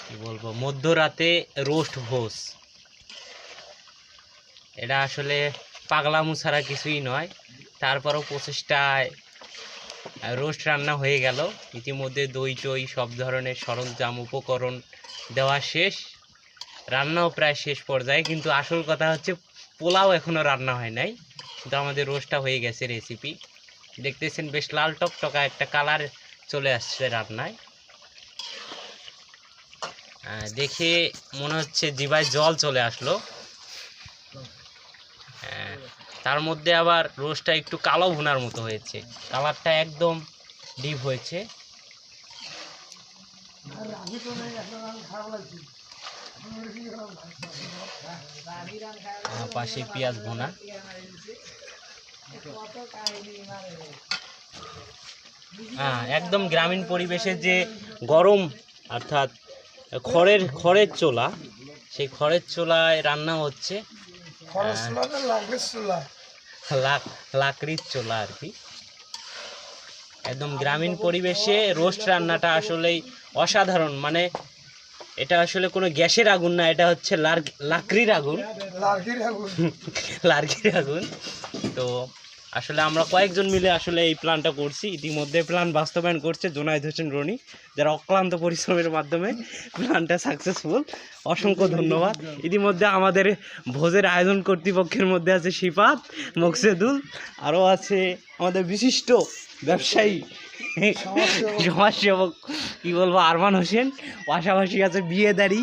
কি বলবো, মধ্যরাতে রোস্ট ভোজ। এটা আসলে পাগলামো ছাড়া কিছুই নয়। তারপরও প্রচেষ্টায় রোস্ট রান্না হয়ে গেল। ইতিমধ্যে দই টই সব ধরনের সরঞ্জাম উপকরণ দেওয়া শেষ, রান্নাও প্রায় শেষ পর্যায়ে। কিন্তু আসল কথা হচ্ছে পোলাও এখনও রান্না হয় নাই, কিন্তু আমাদের রোস্টটা হয়ে গেছে। রেসিপি দেখতেছেন, বেশ লাল টকটকা একটা কালার চলে আসছে রান্নায়। দেখে মনে হচ্ছে জিভায় জল চলে আসলো। তার মধ্যে আবার রোস্টটা একটু কালো ভুনার মতো হয়েছে, কালারটা একদম ডিপ হয়েছে। পাশে পেঁয়াজ ভুনা। একদম গ্রামীণ পরিবেশে যে গরম, অর্থাৎ খড়ের চুলা, সেই খড়ের চুলায় রান্না হচ্ছে। লাকড়ির চুলা আর কি। একদম গ্রামীণ পরিবেশে রোস্ট রান্নাটা আসলেই অসাধারণ। মানে এটা আসলে কোনো গ্যাসের আগুন না, এটা হচ্ছে লাকড়ির আগুন। লাকড়ির আগুন। তো আসলে আমরা কয়েকজন মিলে আসলে এই প্ল্যানটা করছি। ইতিমধ্যে প্ল্যান বাস্তবায়ন করছে জোনায়েদ হোসেন রনি, যারা অক্লান্ত পরিশ্রমের মাধ্যমে প্ল্যানটা সাকসেসফুল। অসংখ্য ধন্যবাদ। ইতিমধ্যে আমাদের ভোজের আয়োজন কর্তৃপক্ষের মধ্যে আছে শিফাত, মকসেদুল, আরও আছে আমাদের বিশিষ্ট ব্যবসায়ী সমাজসেবক কি বলবো আরমান হোসেন, পাশাপাশি আছে বিয়েদারি